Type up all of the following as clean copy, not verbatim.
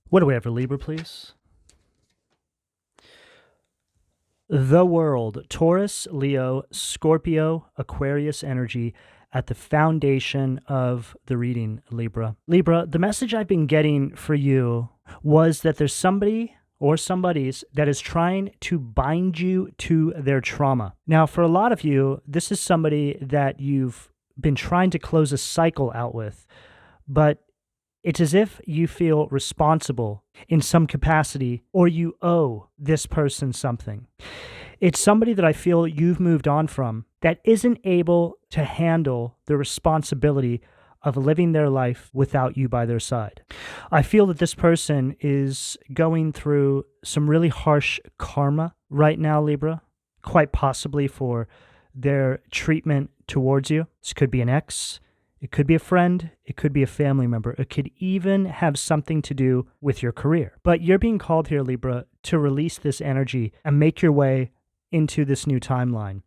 What do we have for Libra, please? The world, Taurus, Leo, Scorpio, Aquarius energy at the foundation of the reading, Libra. Libra, the message I've been getting for you was that there's somebody or somebody's that is trying to bind you to their trauma. Now, for a lot of you, this is somebody that you've been trying to close a cycle out with, but it's as if you feel responsible in some capacity or you owe this person something. It's somebody that I feel you've moved on from that isn't able to handle the responsibility of living their life without you by their side. I feel that this person is going through some really harsh karma right now, Libra, quite possibly for their treatment towards you. This could be an ex. It could be a friend, it could be a family member, it could even have something to do with your career. But you're being called here, Libra, to release this energy and make your way into this new timeline.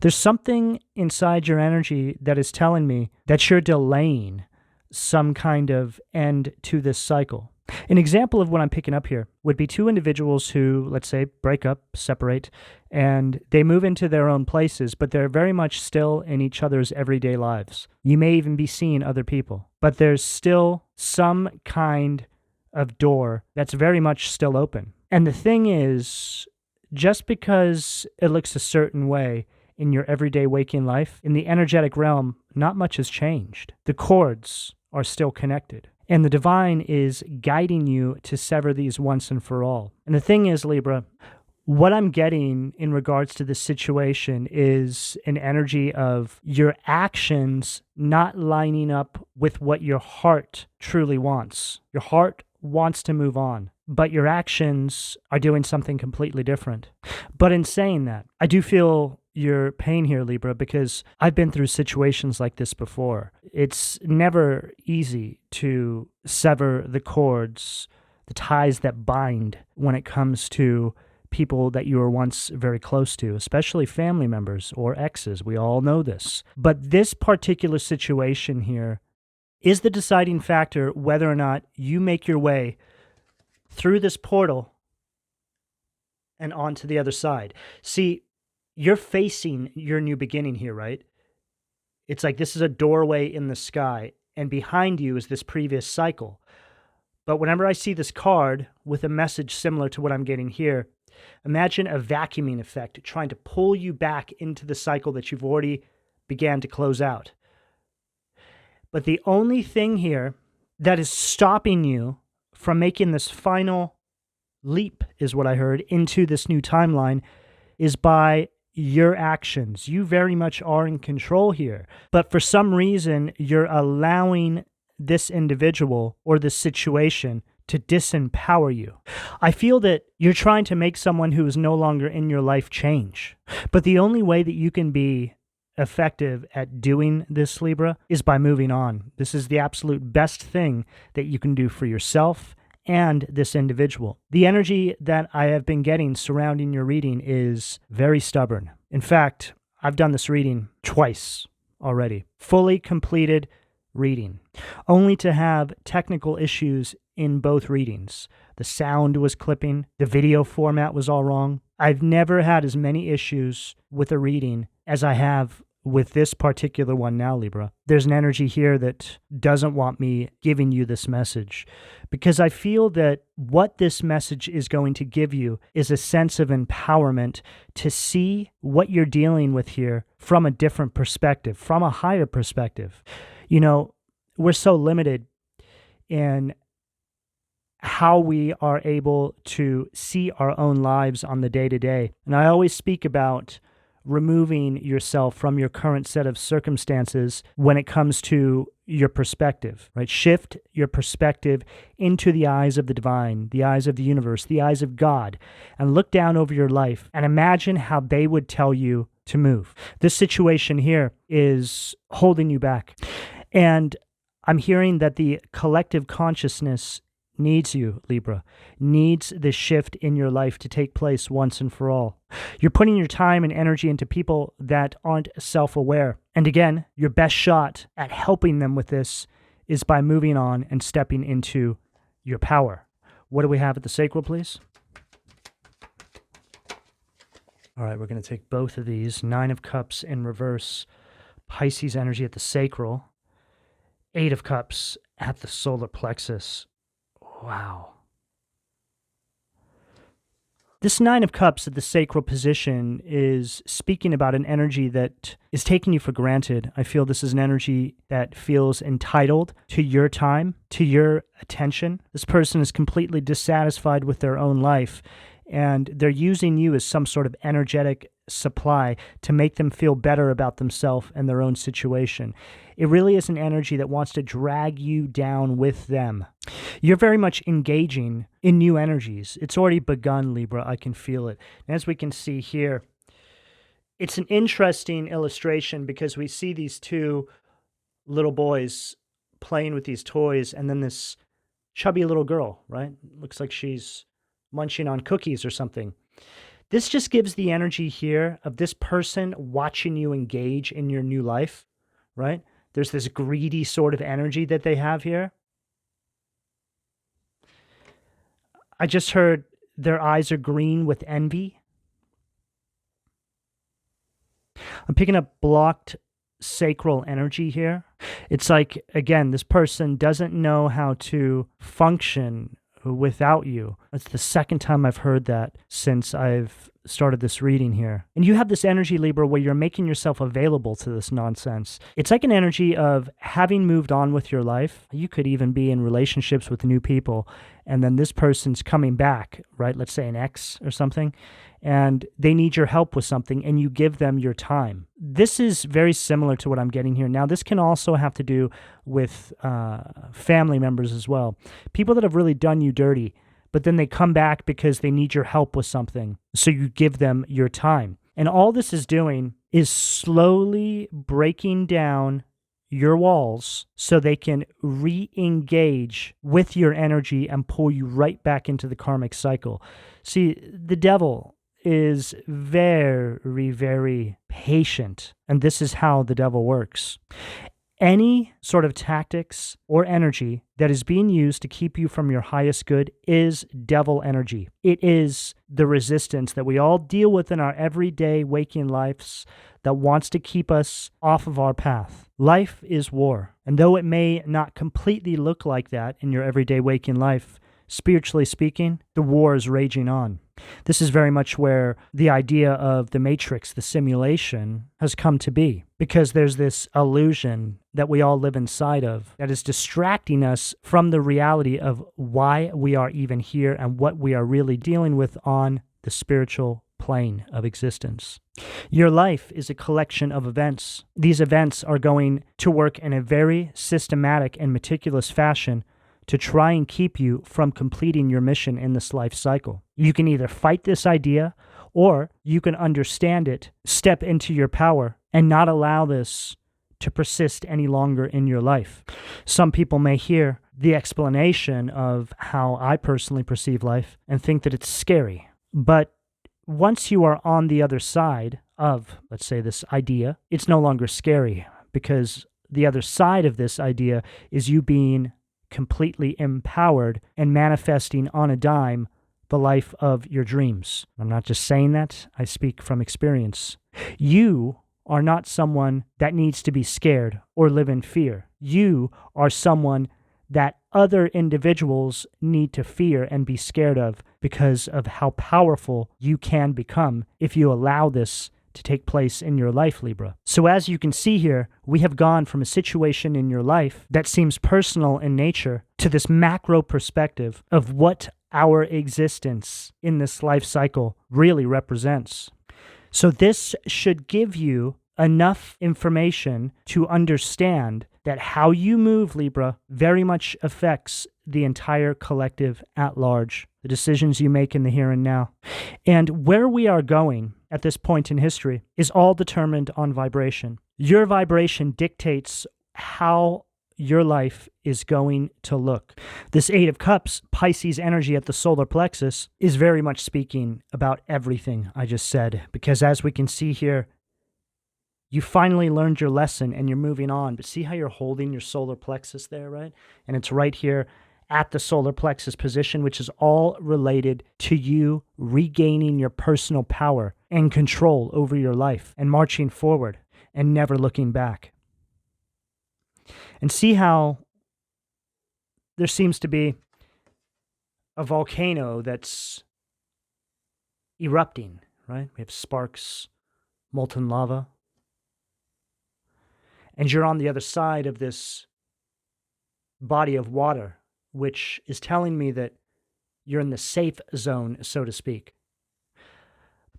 There's something inside your energy that is telling me that you're delaying some kind of end to this cycle. An example of what I'm picking up here would be two individuals who, let's say, break up, separate, and they move into their own places, but they're very much still in each other's everyday lives. You may even be seeing other people, but there's still some kind of door that's very much still open. And the thing is, just because it looks a certain way in your everyday waking life, in the energetic realm, not much has changed. The cords are still connected. And the divine is guiding you to sever these once and for all. And the thing is, Libra, what I'm getting in regards to this situation is an energy of your actions not lining up with what your heart truly wants. Your heart wants to move on, but your actions are doing something completely different. But in saying that, I do feel your pain here, Libra, because I've been through situations like this before. It's never easy to sever the cords, the ties that bind when it comes to people that you were once very close to, especially family members or exes. We all know this. But this particular situation here is the deciding factor whether or not you make your way through this portal and onto the other side. See, you're facing your new beginning here, right? It's like this is a doorway in the sky, and behind you is this previous cycle. But whenever I see this card with a message similar to what I'm getting here, imagine a vacuuming effect trying to pull you back into the cycle that you've already began to close out. But the only thing here that is stopping you from making this final leap, is what I heard, into this new timeline is by your actions. You very much are in control here. But for some reason, you're allowing this individual or this situation to disempower you. I feel that you're trying to make someone who is no longer in your life change. But the only way that you can be effective at doing this, Libra, is by moving on. This is the absolute best thing that you can do for yourself and this individual. The energy that I have been getting surrounding your reading is very stubborn. In fact, I've done this reading twice already. Fully completed reading, only to have technical issues in both readings. The sound was clipping, the video format was all wrong. I've never had as many issues with a reading as I have with this particular one now, Libra. There's an energy here that doesn't want me giving you this message because I feel that what this message is going to give you is a sense of empowerment to see what you're dealing with here from a different perspective, from a higher perspective. You know, we're so limited in how we are able to see our own lives on the day-to-day. And I always speak about removing yourself from your current set of circumstances when it comes to your perspective, right? Shift your perspective into the eyes of the divine, the eyes of the universe, the eyes of God, and look down over your life and imagine how they would tell you to move. This situation here is holding you back. And I'm hearing that the collective consciousness needs you, Libra, needs this shift in your life to take place once and for all. You're putting your time and energy into people that aren't self-aware. And again, your best shot at helping them with this is by moving on and stepping into your power, What do we have at the sacral, please? All right, we're going to take both of these. 9 of Cups in reverse, Pisces energy at the sacral. 8 of Cups at the solar plexus. Wow. This 9 of Cups at the sacral position is speaking about an energy that is taking you for granted. I feel this is an energy that feels entitled to your time, to your attention. This person is completely dissatisfied with their own life, and they're using you as some sort of energetic supply to make them feel better about themselves and their own situation. It really is an energy that wants to drag you down with them. You're very much engaging in new energies. It's already begun, Libra. I can feel it. And as we can see here, it's an interesting illustration because we see these two little boys playing with these toys and then this chubby little girl, right? Looks like she's munching on cookies or something. This just gives the energy here of this person watching you engage in your new life, right? There's this greedy sort of energy that they have here. I just heard their eyes are green with envy. I'm picking up blocked sacral energy here. It's like, again, this person doesn't know how to function without you. That's the second time I've heard that since I've started this reading here. And you have this energy, Libra, where you're making yourself available to this nonsense. It's like an energy of having moved on with your life. You could even be in relationships with new people, and then this person's coming back, right? Let's say an ex or something, and they need your help with something, and you give them your time. This is very similar to what I'm getting here. Now, this can also have to do with family members as well. People that have really done you dirty, but then they come back because they need your help with something. So you give them your time. And all this is doing is slowly breaking down your walls so they can re-engage with your energy and pull you right back into the karmic cycle. See, the devil is very, very patient, and this is how the devil works. Any sort of tactics or energy that is being used to keep you from your highest good is devil energy. It is the resistance that we all deal with in our everyday waking lives that wants to keep us off of our path. Life is war, and though it may not completely look like that in your everyday waking life, spiritually speaking, the war is raging on. This is very much where the idea of the matrix, the simulation, has come to be, because there's this illusion that we all live inside of that is distracting us from the reality of why we are even here and what we are really dealing with on the spiritual plane of existence. Your life is a collection of events. These events are going to work in a very systematic and meticulous fashion to try and keep you from completing your mission in this life cycle. You can either fight this idea, or you can understand it, step into your power, and not allow this to persist any longer in your life. Some people may hear the explanation of how I personally perceive life and think that it's scary. But once you are on the other side of, let's say, this idea, it's no longer scary, because the other side of this idea is you being completely empowered and manifesting on a dime the life of your dreams. I'm not just saying that, I speak from experience. You are not someone that needs to be scared or live in fear. You are someone that other individuals need to fear and be scared of because of how powerful you can become if you allow this to take place in your life, Libra. So as you can see here, we have gone from a situation in your life that seems personal in nature to this macro perspective of what our existence in this life cycle really represents. So this should give you enough information to understand that how you move, Libra, very much affects the entire collective at large, the decisions you make in the here and now. And where we are going at this point in history is all determined on vibration. Your vibration dictates how your life is going to look. This 8 of Cups, Pisces energy at the solar plexus, is very much speaking about everything I just said, because as we can see here, you finally learned your lesson and you're moving on. But see how you're holding your solar plexus there, right? And it's right here at the solar plexus position, which is all related to you regaining your personal power and control over your life and marching forward and never looking back. And see how there seems to be a volcano that's erupting, right? We have sparks, molten lava. And you're on the other side of this body of water, which is telling me that you're in the safe zone, so to speak.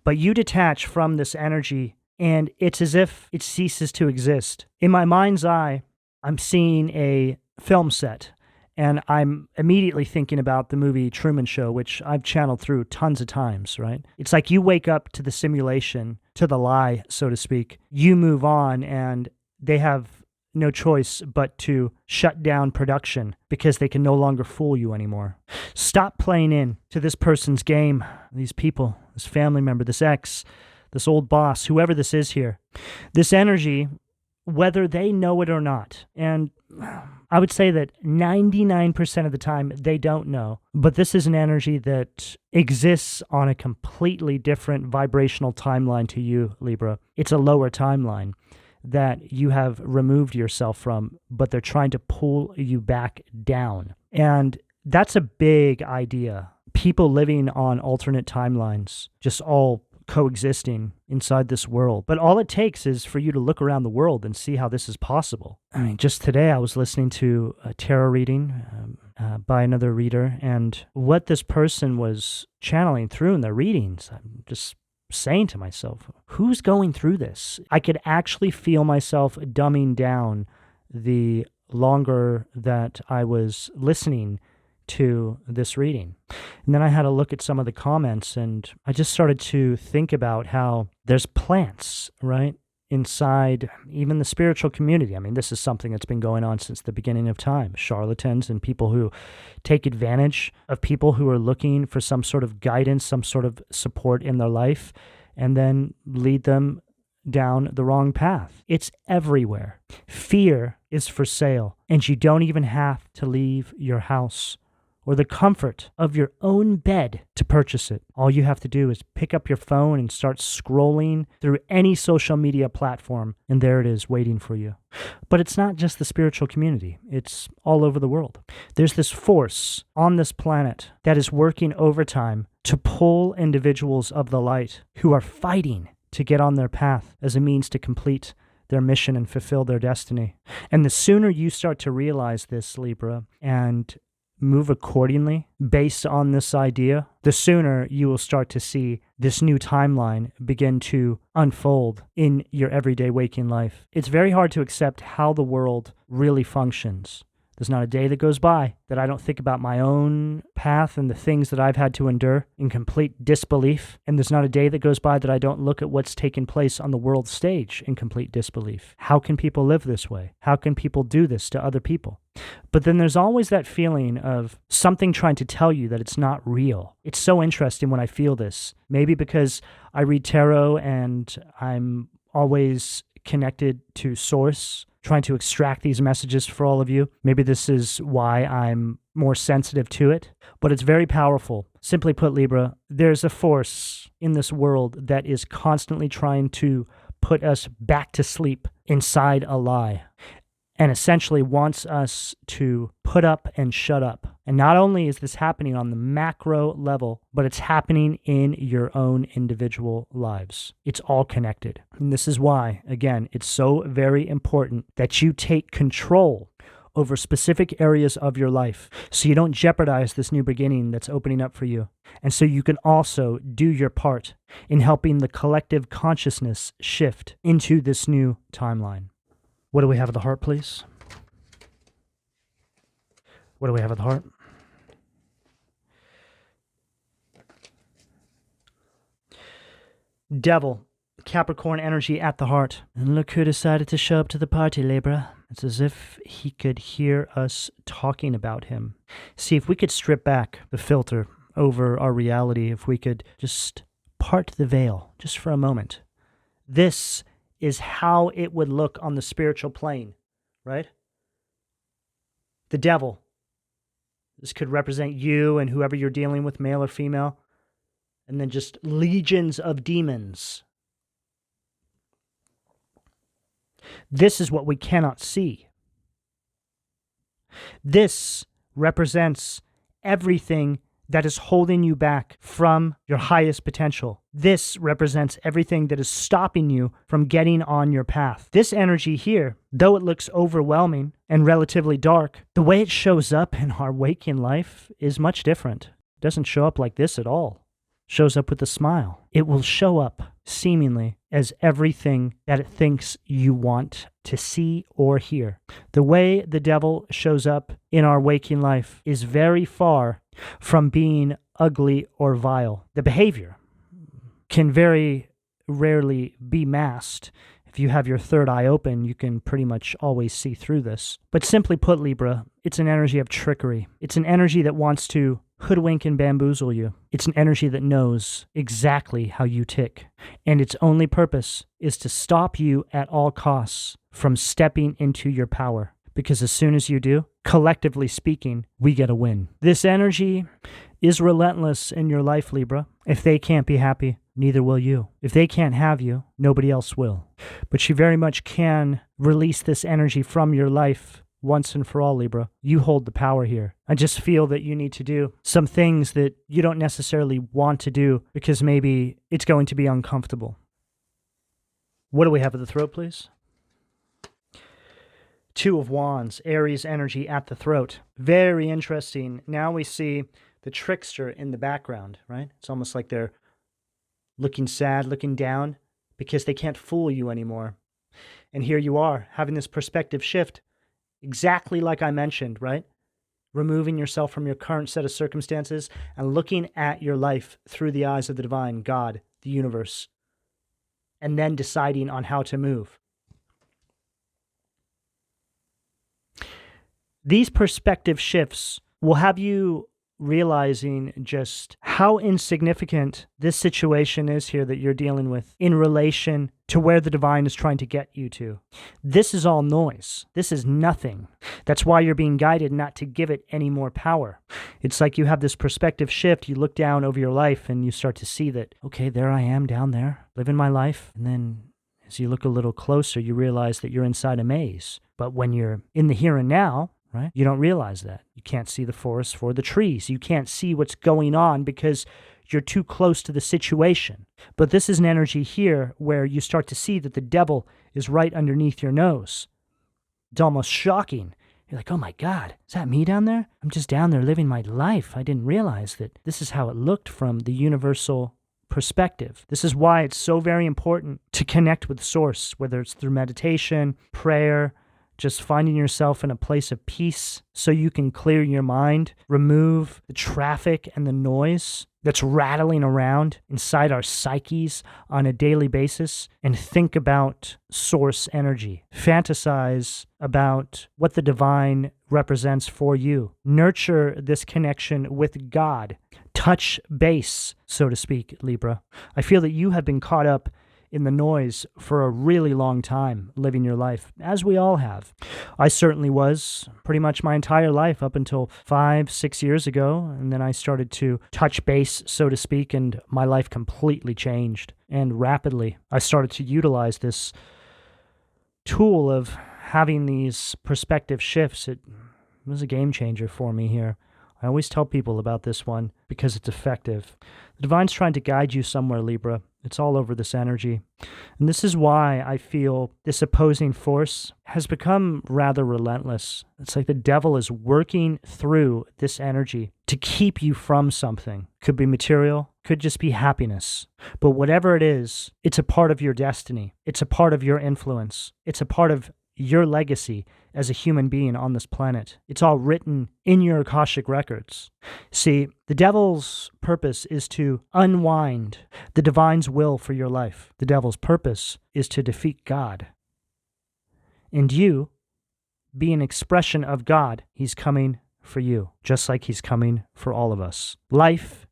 But you detach from this energy, and it's as if it ceases to exist. In my mind's eye, I'm seeing a film set, and I'm immediately thinking about the movie Truman Show, which I've channeled through tons of times, right? It's like you wake up to the simulation, to the lie, so to speak. You move on, and they have no choice but to shut down production because they can no longer fool you anymore. Stop playing in to this person's game, these people, this family member, this ex, this old boss, whoever this is here. This energy, whether they know it or not, and I would say that 99% of the time they don't know, but this is an energy that exists on a completely different vibrational timeline to you, Libra. It's a lower timeline that you have removed yourself from, but they're trying to pull you back down. And that's a big idea. People living on alternate timelines, just all coexisting inside this world. But all it takes is for you to look around the world and see how this is possible. I mean, just today I was listening to a tarot reading by another reader, and what this person was channeling through in their readings, I'm just saying to myself, who's going through this? I could actually feel myself dumbing down the longer that I was listening to this reading. And then I had a look at some of the comments, and I just started to think about how there's plants, right, inside even the spiritual community. I mean, this is something that's been going on since the beginning of time. Charlatans and people who take advantage of people who are looking for some sort of guidance, some sort of support in their life, and then lead them down the wrong path. It's everywhere. Fear is for sale, and you don't even have to leave your house or the comfort of your own bed to purchase it. All you have to do is pick up your phone and start scrolling through any social media platform, and there it is waiting for you. But it's not just the spiritual community. It's all over the world. There's this force on this planet that is working overtime to pull individuals of the light who are fighting to get on their path as a means to complete their mission and fulfill their destiny. And the sooner you start to realize this, Libra, and move accordingly based on this idea, the sooner you will start to see this new timeline begin to unfold in your everyday waking life. It's very hard to accept how the world really functions. There's not a day that goes by that I don't think about my own path and the things that I've had to endure in complete disbelief. And there's not a day that goes by that I don't look at what's taken place on the world stage in complete disbelief. How can people live this way? How can people do this to other people? But then there's always that feeling of something trying to tell you that it's not real. It's so interesting when I feel this. Maybe because I read tarot and I'm always connected to source, trying to extract these messages for all of you. Maybe this is why I'm more sensitive to it, but it's very powerful. Simply put, Libra, there's a force in this world that is constantly trying to put us back to sleep inside a lie, and essentially wants us to put up and shut up. And not only is this happening on the macro level, but it's happening in your own individual lives. It's all connected. And this is why, again, it's so very important that you take control over specific areas of your life so you don't jeopardize this new beginning that's opening up for you. And so you can also do your part in helping the collective consciousness shift into this new timeline. What do we have at the heart, please? What do we have at the heart? Devil, Capricorn energy at the heart. And look who decided to show up to the party, Libra. It's as if he could hear us talking about him. See, if we could strip back the filter over our reality, if we could just part the veil just for a moment, this is how it would look on the spiritual plane, right? The devil This could represent you and whoever you're dealing with, male or female. And then just legions of demons. This is what we cannot see. This represents everything that is holding you back from your highest potential. This represents everything that is stopping you from getting on your path. This energy here, though it looks overwhelming and relatively dark, the way it shows up in our waking life is much different. It doesn't show up like this at all. It shows up with a smile. It will show up seemingly as everything that it thinks you want to see or hear. The way the devil shows up in our waking life is very far from being ugly or vile. The behavior can very rarely be masked. If you have your third eye open, you can pretty much always see through this. But simply put, Libra, it's an energy of trickery. It's an energy that wants to hoodwink and bamboozle you. It's an energy that knows exactly how you tick. And its only purpose is to stop you at all costs from stepping into your power. Because as soon as you do, collectively speaking, we get a win. This energy is relentless in your life, Libra. If they can't be happy, neither will you. If they can't have you, nobody else will. But you very much can release this energy from your life once and for all, Libra. You hold the power here. I just feel that you need to do some things that you don't necessarily want to do because maybe it's going to be uncomfortable. What do we have at the throat, please? Two of Wands, Aries energy at the throat. Very interesting. Now we see the trickster in the background, right? It's almost like they're looking sad, looking down, because they can't fool you anymore. And here you are, having this perspective shift, exactly like I mentioned, right? Removing yourself from your current set of circumstances and looking at your life through the eyes of the divine, God, the universe, and then deciding on how to move. These perspective shifts will have you realizing just how insignificant this situation is here that you're dealing with in relation to where the divine is trying to get you to. This is all noise. This is nothing. That's why you're being guided not to give it any more power. It's like you have this perspective shift. You look down over your life and you start to see that, okay, there I am down there, living my life. And then as you look a little closer, you realize that you're inside a maze. But when you're in the here and now, right? You don't realize that. You can't see the forest for the trees. You can't see what's going on because you're too close to the situation. But this is an energy here where you start to see that the devil is right underneath your nose. It's almost shocking. You're like, oh my God, is that me down there? I'm just down there living my life. I didn't realize that this is how it looked from the universal perspective. This is why it's so very important to connect with Source, whether it's through meditation, prayer, just finding yourself in a place of peace so you can clear your mind, remove the traffic and the noise that's rattling around inside our psyches on a daily basis, and think about source energy. Fantasize about what the divine represents for you. Nurture this connection with God. Touch base, so to speak, Libra. I feel that you have been caught up in the noise for a really long time living your life, as we all have. I certainly was pretty much my entire life up until 5-6 years ago, and then I started to touch base, so to speak, and my life completely changed, and rapidly. I started to utilize this tool of having these perspective shifts. It was a game changer for me here. I always tell people about this one because it's effective. The divine's trying to guide you somewhere, Libra. It's all over this energy. And this is why I feel this opposing force has become rather relentless. It's like the devil is working through this energy to keep you from something. Could be material, could just be happiness. But whatever it is, it's a part of your destiny. It's a part of your influence. It's a part of your legacy as a human being on this planet. It's all written in your Akashic records. See, the devil's purpose is to unwind the divine's will for your life. The devil's purpose is to defeat God. And you, be an expression of God. He's coming for you, just like he's coming for all of us. Life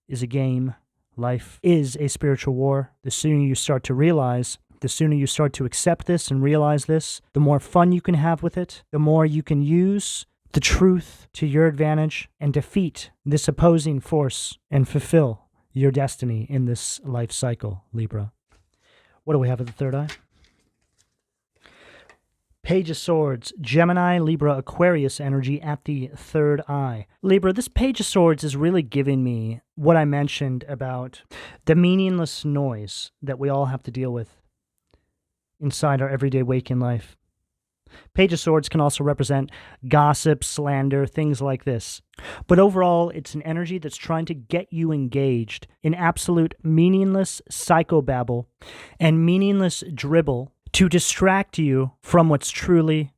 is a game. Life is a spiritual war. The sooner you start to realize, the sooner you start to accept this and realize this, the more fun you can have with it, the more you can use the truth to your advantage and defeat this opposing force and fulfill your destiny in this life cycle, Libra. What do we have at the third eye? Page of Swords, Gemini, Libra, Aquarius energy at the third eye. Libra, this Page of Swords is really giving me what I mentioned about the meaningless noise that we all have to deal with inside our everyday waking life. Page of Swords can also represent gossip, slander, things like this. But overall, it's an energy that's trying to get you engaged in absolute meaningless psychobabble and meaningless dribble to distract you from what's truly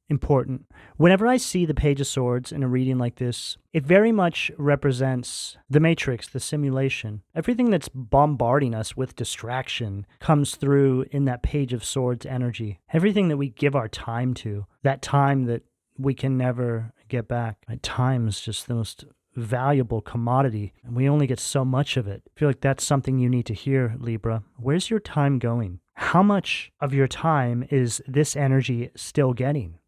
important. Whenever I see the Page of Swords in a reading like this, it very much represents the Matrix, the simulation. Everything that's bombarding us with distraction comes through in that Page of Swords energy. Everything that we give our time to, that time that we can never get back. Time is just the most valuable commodity, and we only get so much of it. I feel like that's something you need to hear, Libra. Where's your time going? How much of your time is this energy still getting?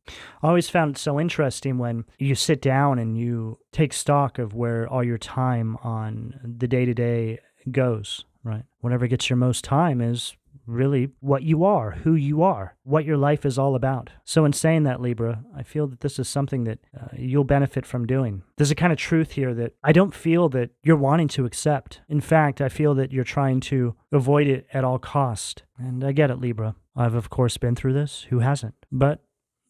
I always found it so interesting when you sit down and you take stock of where all your time on the day-to-day goes, right? Whatever gets your most time is really what you are, who you are, what your life is all about. So in saying that, Libra, I feel that this is something that you'll benefit from doing. There's a kind of truth here that I don't feel that you're wanting to accept. In fact, I feel that you're trying to avoid it at all cost. And I get it, Libra. I've, of course, been through this. Who hasn't? But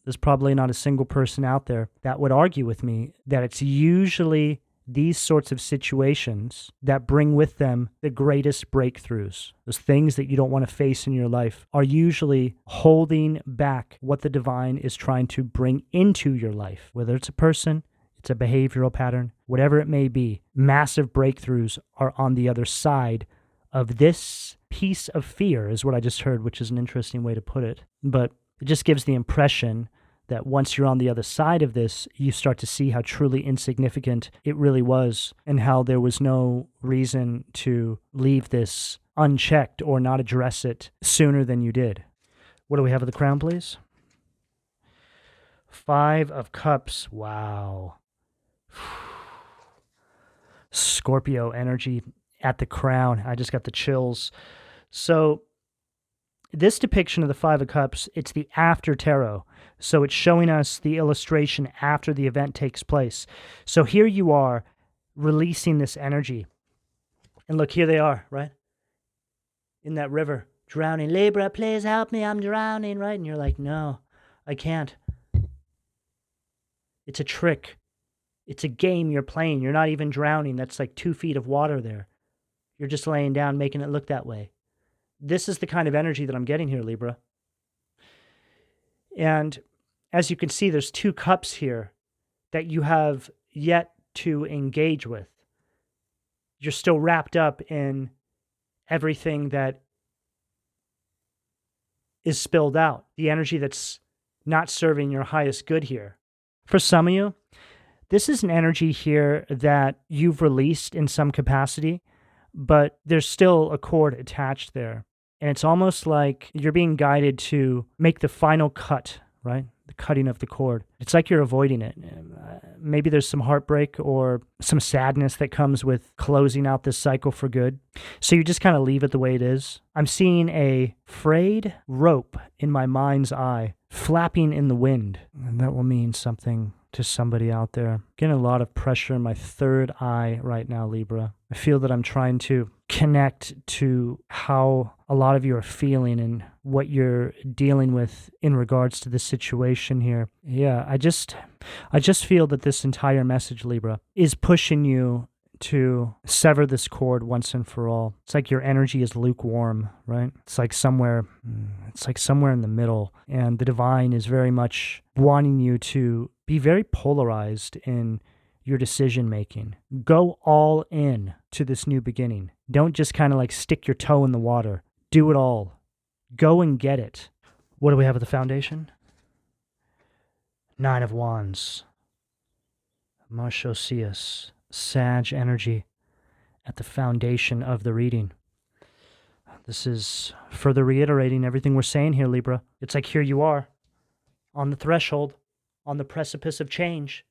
there's probably not a single person out there that would argue with me that it's usually these sorts of situations that bring with them the greatest breakthroughs. Those things that you don't want to face in your life are usually holding back what the divine is trying to bring into your life. Whether it's a person, it's a behavioral pattern, whatever it may be, massive breakthroughs are on the other side of this piece of fear, is what I just heard, which is an interesting way to put it. But it just gives the impression that once you're on the other side of this, you start to see how truly insignificant it really was and how there was no reason to leave this unchecked or not address it sooner than you did. What do we have at the crown, please? 5 of Cups. Wow. Scorpio energy at the crown. I just got the chills. So this depiction of the 5 of Cups, it's the after tarot. So it's showing us the illustration after the event takes place. So here you are releasing this energy. And look, here they are, right? In that river, drowning. Libra, please help me, I'm drowning, right? And you're like, no, I can't. It's a trick. It's a game you're playing. You're not even drowning. That's like 2 feet of water there. You're just laying down, making it look that way. This is the kind of energy that I'm getting here, Libra. And as you can see, there's 2 cups here that you have yet to engage with. You're still wrapped up in everything that is spilled out, the energy that's not serving your highest good here. For some of you, this is an energy here that you've released in some capacity, but there's still a cord attached there. And it's almost like you're being guided to make the final cut, right? The cutting of the cord. It's like you're avoiding it. Maybe there's some heartbreak or some sadness that comes with closing out this cycle for good. So you just kind of leave it the way it is. I'm seeing a frayed rope in my mind's eye flapping in the wind. And that will mean something to somebody out there. Getting a lot of pressure in my third eye right now, Libra. I feel that I'm trying to connect to how a lot of you are feeling and what you're dealing with in regards to this situation here. Yeah, I just feel that this entire message, Libra, is pushing you to sever this cord once and for all. It's like your energy is lukewarm, right? It's like somewhere in the middle, and the divine is very much wanting you to be very polarized in your decision making. Go all in to this new beginning. Don't just kind of like stick your toe in the water. Do it all. Go and get it. What do we have at the foundation? 9 of Wands. Marshosius. Sag energy at the foundation of the reading. This is further reiterating everything we're saying here, Libra. It's like here you are on the threshold, on the precipice of change,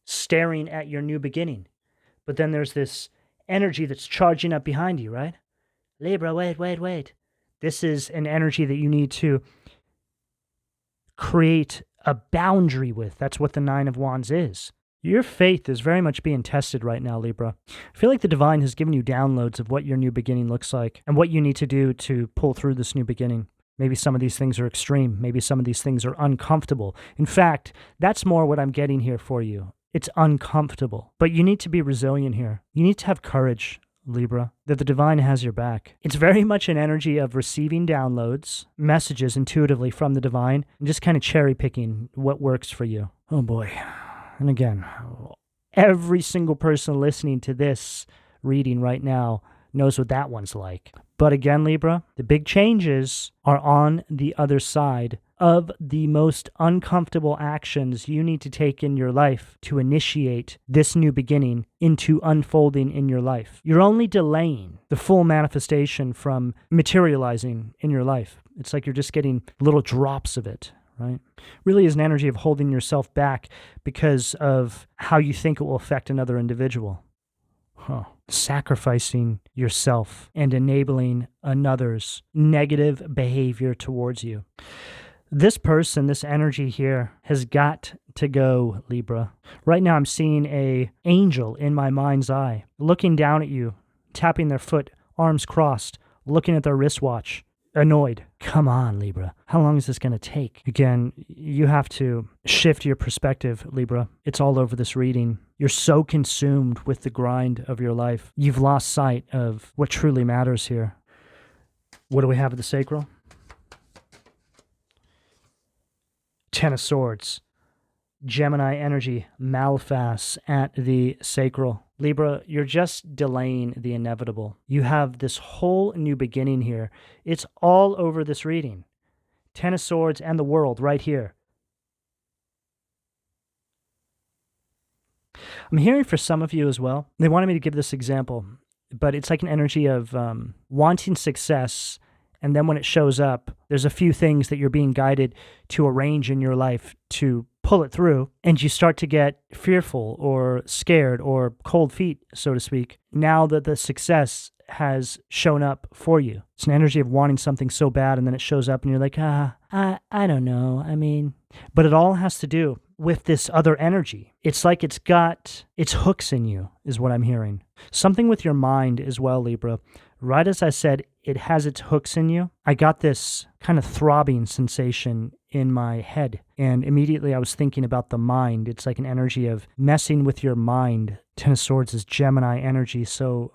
staring at your new beginning. But then there's this energy that's charging up behind you, right? Libra, wait. This is an energy that you need to create a boundary with. That's what the Nine of Wands is. Your faith is very much being tested right now, Libra. I feel like the divine has given you downloads of what your new beginning looks like and what you need to do to pull through this new beginning. Maybe some of these things are extreme. Maybe some of these things are uncomfortable. In fact, that's more what I'm getting here for you. It's uncomfortable. But you need to be resilient here. You need to have courage, Libra, that the divine has your back. It's very much an energy of receiving downloads, messages intuitively from the divine, and just kind of cherry picking what works for you. Oh boy. And again, every single person listening to this reading right now knows what that one's like. But again, Libra, the big changes are on the other side of the most uncomfortable actions you need to take in your life to initiate this new beginning into unfolding in your life. You're only delaying the full manifestation from materializing in your life. It's like you're just getting little drops of it, right? Really is an energy of holding yourself back because of how you think it will affect another individual. Sacrificing yourself and enabling another's negative behavior towards you. This person, this energy here, has got to go, Libra. Right now I'm seeing an angel in my mind's eye, looking down at you, tapping their foot, arms crossed, looking at their wristwatch, annoyed. Come on, Libra. How long is this going to take? Again, you have to shift your perspective, Libra. It's all over this reading. You're so consumed with the grind of your life. You've lost sight of what truly matters here. What do we have at the sacral? Ten of Swords. Gemini energy, Malphas at the sacral. Libra, you're just delaying the inevitable. You have this whole new beginning here. It's all over this reading. Ten of Swords and the World right here. I'm hearing for some of you as well. They wanted me to give this example, but it's like an energy of wanting success, and then when it shows up, there's a few things that you're being guided to arrange in your life to pull it through, and you start to get fearful or scared or cold feet, so to speak, now that the success has shown up for you. It's an energy of wanting something so bad, and then it shows up, and you're like, I don't know. I mean, but it all has to do with this other energy. It's like it's got its hooks in you, is what I'm hearing. Something with your mind as well, Libra. Right as I said, it has its hooks in you. I got this kind of throbbing sensation in my head, and immediately I was thinking about the mind. It's like an energy of messing with your mind. Ten of Swords is Gemini energy, so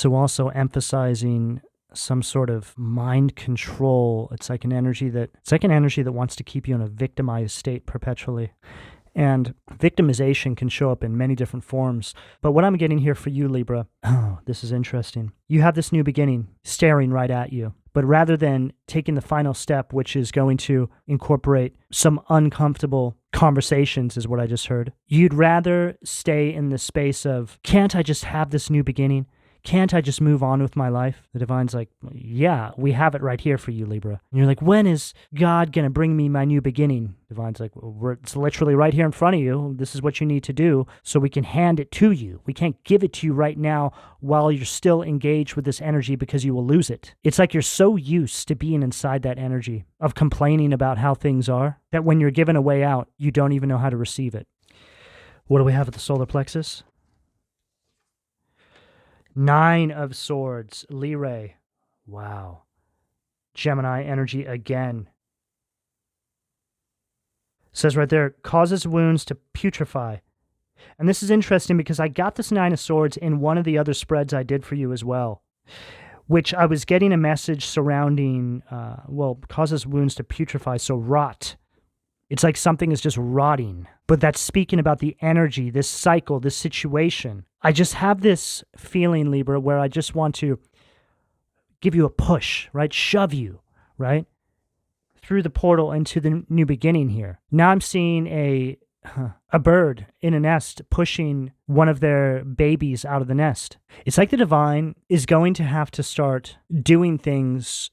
also emphasizing some sort of mind control. It's like an energy that wants to keep you in a victimized state perpetually. And victimization can show up in many different forms. But what I'm getting here for you, Libra, this is interesting. You have this new beginning staring right at you. But rather than taking the final step, which is going to incorporate some uncomfortable conversations, is what I just heard, you'd rather stay in the space of, can't I just have this new beginning? Can't I just move on with my life? The divine's like, yeah, we have it right here for you, Libra. And you're like, when is God going to bring me my new beginning? Divine's like, well, it's literally right here in front of you. This is what you need to do so we can hand it to you. We can't give it to you right now while you're still engaged with this energy because you will lose it. It's like you're so used to being inside that energy of complaining about how things are that when you're given a way out, you don't even know how to receive it. What do we have at the solar plexus? Nine of Swords, Lyrae. Wow. Gemini energy again. It says right there, causes wounds to putrefy. And this is interesting because I got this Nine of Swords in one of the other spreads I did for you as well, which I was getting a message surrounding, causes wounds to putrefy, so rot. It's like something is just rotting. But that's speaking about the energy, this cycle, this situation. I just have this feeling, Libra, where I just want to give you a push, right? Shove you, right? Through the portal into the new beginning here. Now I'm seeing a bird in a nest pushing one of their babies out of the nest. It's like the divine is going to have to start doing things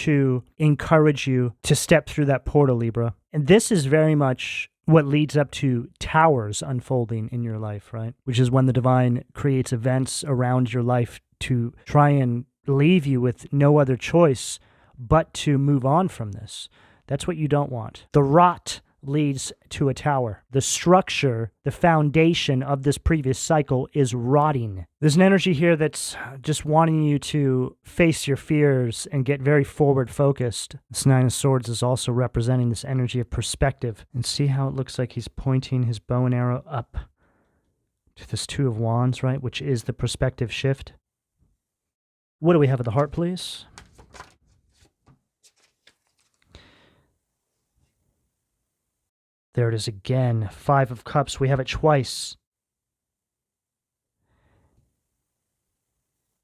to encourage you to step through that portal, Libra. And this is very much what leads up to towers unfolding in your life, right? Which is when the divine creates events around your life to try and leave you with no other choice but to move on from this. That's what you don't want. The rot leads to a tower. The structure, the foundation of this previous cycle is rotting. There's an energy here that's just wanting you to face your fears and get very forward focused. This Nine of Swords is also representing this energy of perspective. And see how it looks like he's pointing his bow and arrow up to this Two of Wands, right? Which is the perspective shift. What do we have at the heart, please? There it is again. Five of Cups. We have it twice.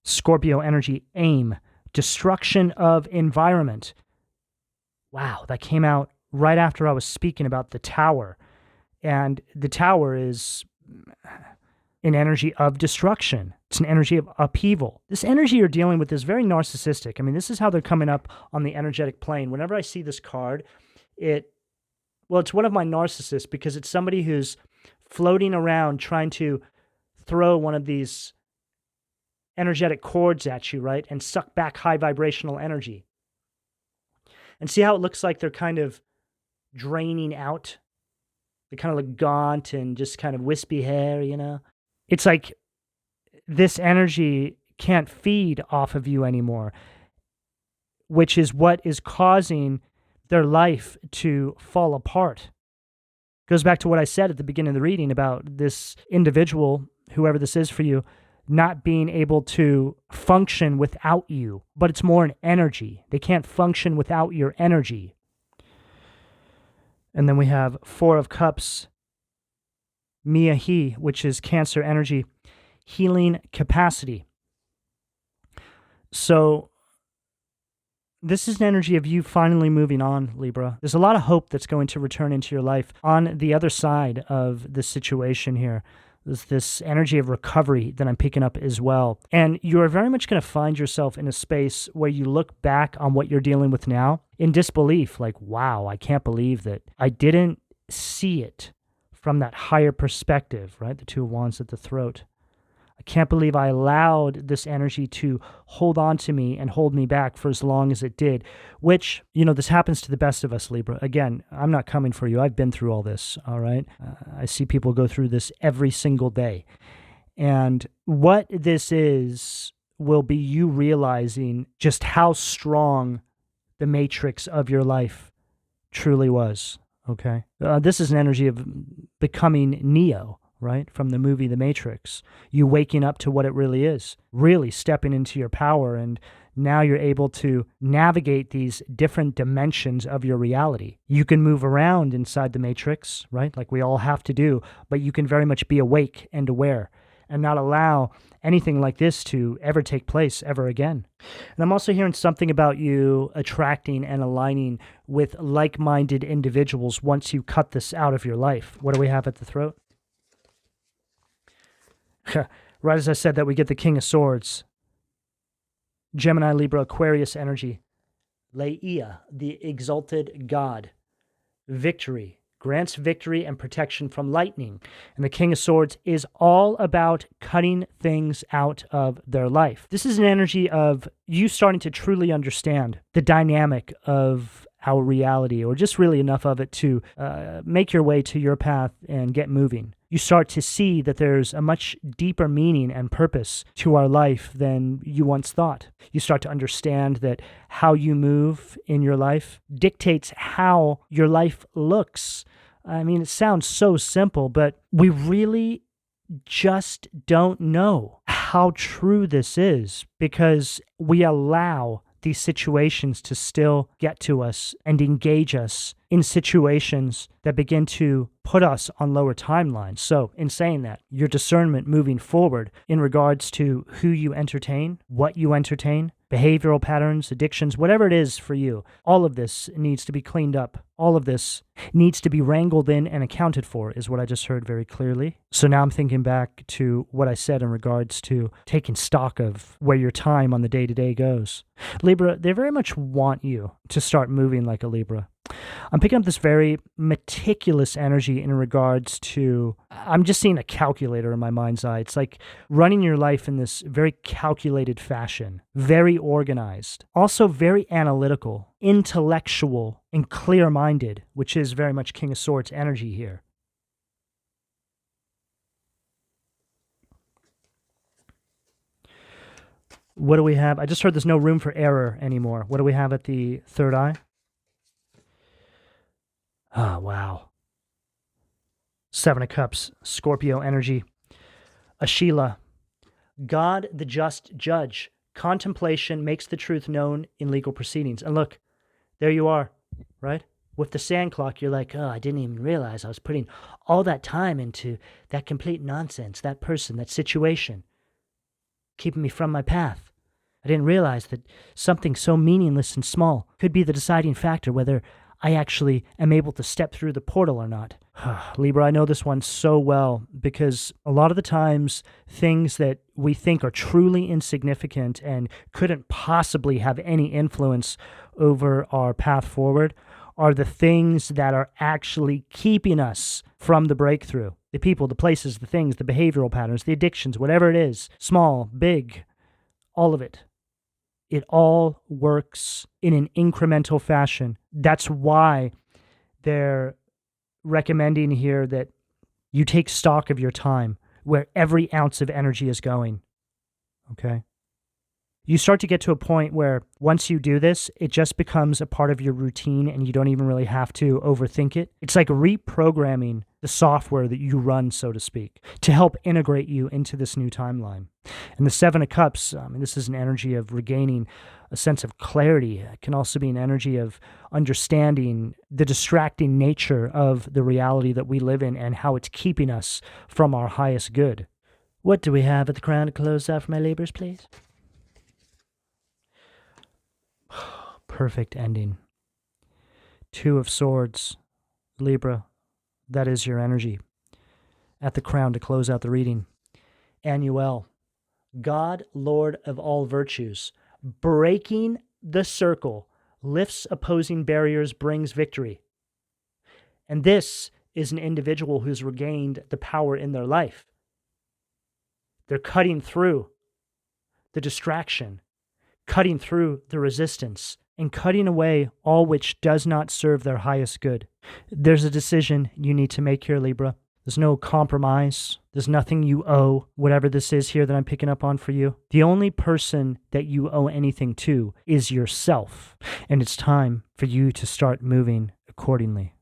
Scorpio energy, aim, destruction of environment. Wow, that came out right after I was speaking about the tower. And the tower is an energy of destruction. It's an energy of upheaval. This energy you're dealing with is very narcissistic. I mean, this is how they're coming up on the energetic plane. Whenever I see this card, it's one of my narcissists because it's somebody who's floating around trying to throw one of these energetic cords at you, right? And suck back high vibrational energy. And see how it looks like they're kind of draining out? They kind of look gaunt and just kind of wispy hair, you know? It's like this energy can't feed off of you anymore, which is what is causing their life to fall apart. Goes back to what I said at the beginning of the reading about this individual, whoever this is for you, not being able to function without you, but it's more an energy. They can't function without your energy. And then we have Four of Cups, Miahi, which is Cancer energy, healing capacity. So this is an energy of you finally moving on, Libra. There's a lot of hope that's going to return into your life on the other side of this situation here. There's this energy of recovery that I'm picking up as well. And you are very much going to find yourself in a space where you look back on what you're dealing with now in disbelief, like, wow, I can't believe that I didn't see it from that higher perspective, right? The Two of Wands at the throat. I can't believe I allowed this energy to hold on to me and hold me back for as long as it did, which, this happens to the best of us, Libra. Again, I'm not coming for you. I've been through all this, all right? I see people go through this every single day. And what this will be you realizing just how strong the matrix of your life truly was, okay? This is an energy of becoming Neo, right? From the movie The Matrix. You waking up to what it really is, really stepping into your power, and now you're able to navigate these different dimensions of your reality. You can move around inside the Matrix, right? Like we all have to do, but you can very much be awake and aware and not allow anything like this to ever take place ever again. And I'm also hearing something about you attracting and aligning with like-minded individuals once you cut this out of your life. What do we have at the throat? Right as I said that, we get the King of Swords. Gemini, Libra, Aquarius energy. Leia, the exalted god. Victory. Grants victory and protection from lightning. And the King of Swords is all about cutting things out of their life. This is an energy of you starting to truly understand the dynamic of our reality, or just really enough of it to make your way to your path and get moving. You start to see that there's a much deeper meaning and purpose to our life than you once thought. You start to understand that how you move in your life dictates how your life looks. I mean, it sounds so simple, but we really just don't know how true this is because we allow these situations to still get to us and engage us in situations that begin to put us on lower timelines. So in saying that, your discernment moving forward in regards to who you entertain, what you entertain, behavioral patterns, addictions, whatever it is for you. All of this needs to be cleaned up. All of this needs to be wrangled in and accounted for, is what I just heard very clearly. So now I'm thinking back to what I said in regards to taking stock of where your time on the day-to-day goes. Libra, they very much want you to start moving like a Libra. I'm picking up this very meticulous energy in regards to, I'm just seeing a calculator in my mind's eye. It's like running your life in this very calculated fashion, very organized, also very analytical, intellectual, and clear-minded, which is very much King of Swords energy here. What do we have? I just heard there's no room for error anymore. What do we have at the third eye? Oh, wow. Seven of Cups, Scorpio energy. Ashila, God the just judge. Contemplation makes the truth known in legal proceedings. And look, there you are, right? With the sand clock, you're like, oh, I didn't even realize I was putting all that time into that complete nonsense, that person, that situation, keeping me from my path. I didn't realize that something so meaningless and small could be the deciding factor whether I actually am able to step through the portal or not. Libra, I know this one so well because a lot of the times things that we think are truly insignificant and couldn't possibly have any influence over our path forward are the things that are actually keeping us from the breakthrough. The people, the places, the things, the behavioral patterns, the addictions, whatever it is, small, big, all of it. It all works in an incremental fashion. That's why they're recommending here that you take stock of your time, where every ounce of energy is going. Okay? You start to get to a point where once you do this, it just becomes a part of your routine and you don't even really have to overthink it. It's like reprogramming the software that you run, so to speak, to help integrate you into this new timeline. And the Seven of Cups, this is an energy of regaining a sense of clarity. It can also be an energy of understanding the distracting nature of the reality that we live in and how it's keeping us from our highest good. What do we have at the crown to close out for my Libras, please? Perfect ending. Two of Swords, Libra, that is your energy. At the crown to close out the reading. Annuel, God, Lord of all virtues, breaking the circle, lifts opposing barriers, brings victory. And this is an individual who's regained the power in their life. They're cutting through the distraction, cutting through the resistance, and cutting away all which does not serve their highest good. There's a decision you need to make here, Libra. There's no compromise. There's nothing you owe, whatever this is here that I'm picking up on for you. The only person that you owe anything to is yourself, and it's time for you to start moving accordingly.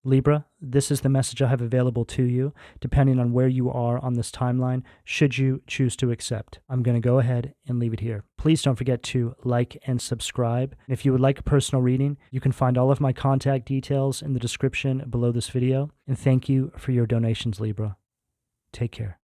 Libra, this is the message I have available to you, depending on where you are on this timeline, should you choose to accept. I'm going to go ahead and leave it here. Please don't forget to like and subscribe. If you would like a personal reading, you can find all of my contact details in the description below this video. And thank you for your donations, Libra. Take care.